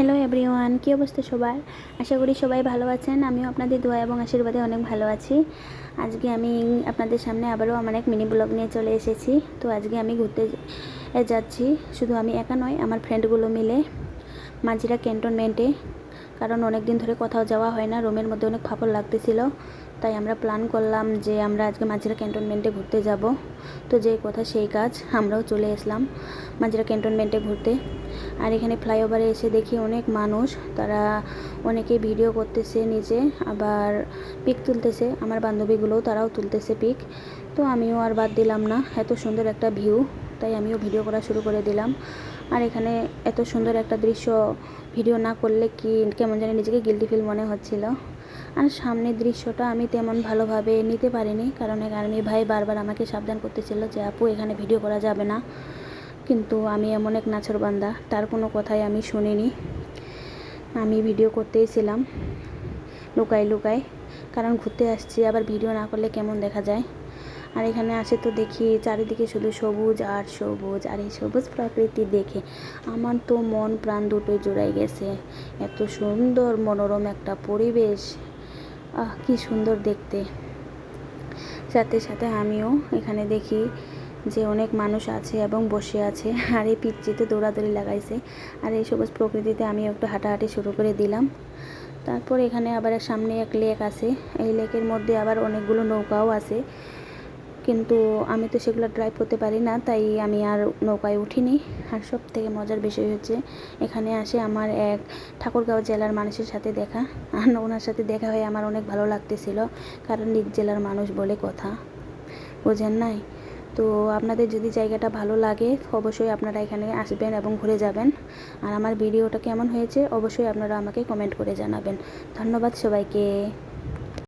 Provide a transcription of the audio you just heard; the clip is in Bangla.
হ্যালো এভরিওয়ান, কী অবস্থা সবার? আশা করি সবাই ভালো আছেন। আমিও আপনাদের দোয়া এবং আশীর্বাদে অনেক ভালো আছি। আজকে আমি আপনাদের সামনে আবারও আমার এক মিনি ব্লগ নিয়ে চলে এসেছি। তো আজকে আমি ঘুরতে যাচ্ছি, শুধু আমি একা নয়, আমার ফ্রেন্ডগুলো মিলে মাঝিরা ক্যান্টনমেন্টে। কারণ অনেক দিন ধরে কোথাও যাওয়া হয় না, রুমের মধ্যে অনেক ফাঁপড় লাগতেছিল, তাই আমরা প্ল্যান করলাম যে আমরা আজকে মাঝিরা ক্যান্টনমেন্টে ঘুরতে যাব। তো যেই কথা সেই কাজ, আমরাও চলে আসলাম মাঝিরা ক্যান্টনমেন্টে ঘুরতে। আর এখানে ফ্লাইওভারে এসে দেখি অনেক মানুষ, তারা অনেকে ভিডিও করতেছে নিচে, আবার পিক তুলতেছে। আমার বান্ধবীগুলোও তারাও তুলতেছে পিক। তো আমিও আর বাদ দিলাম না, এত সুন্দর একটা ভিউ, তাই আমিও ভিডিও করা শুরু করে দিলাম। আর এখানে এত সুন্দর একটা দৃশ্য ভিডিও না করলে কেমন জানি নিজেকে গিল্টি ফিল মনে হচ্ছিল। আর সামনের দৃশ্যটা আমি তেমন ভালোভাবে নিতে পারিনি, কারণ এক আর্মি ভাই বারবার আমাকে সাবধান করতেছিল যে আপু এখানে ভিডিও করা যাবে না। কিন্তু আমি এমন এক নাছোড়বান্দা, তার কোনো কথাই আমি শুনিনি। আমি ভিডিও করতেই ছিলাম লুকাই লুকাই, কারণ ঘুরতে আসছি, আবার ভিডিও না করলে কেমন দেখা যায়। আর এখানে আসে তো দেখি চারিদিকে শুধু সবুজ আর সবুজ, আর এই সবুজ প্রকৃতি দেখে আমার তো মন প্রাণ দুটোই জুড়াই গেছে। এত সুন্দর মনোরম একটা পরিবেশ, কি সুন্দর দেখতে। সাথে সাথে আমিও এখানে দেখি যে অনেক মানুষ আছে এবং বসে আছে, আর এই পিচ্চিতে দৌড়াদৌড়ি লাগাইছে। আর এই সবুজ প্রকৃতিতে আমি একটু হাঁটাহাঁটি শুরু করে দিলাম। তারপর এখানে আবার সামনে এক লেক আছে, এই লেকের মধ্যে আবার অনেকগুলো নৌকাও আছে, কিন্তু আমি তো সেগুলো ড্রাইভ করতে পারি না, তাই আমি আর নৌকায় উঠিনি। আর সব থেকে মজার বিষয় হচ্ছে এখানে আসে আমার এক ঠাকুরগাঁও জেলার মানুষের সাথে দেখা, আর ওনার সাথে দেখা হয়ে আমার অনেক ভালো লাগতেছিল, কারণ নিজ জেলার মানুষ বলে কথা, বোঝেন নাই? তো আপনাদের যদি জায়গাটা ভালো লাগে অবশ্যই আপনারা এখানে আসবেন এবং ঘুরে যাবেন। আর আমার ভিডিওটা কেমন হয়েছে অবশ্যই আপনারা আমাকে কমেন্ট করে জানাবেন। ধন্যবাদ সবাইকে।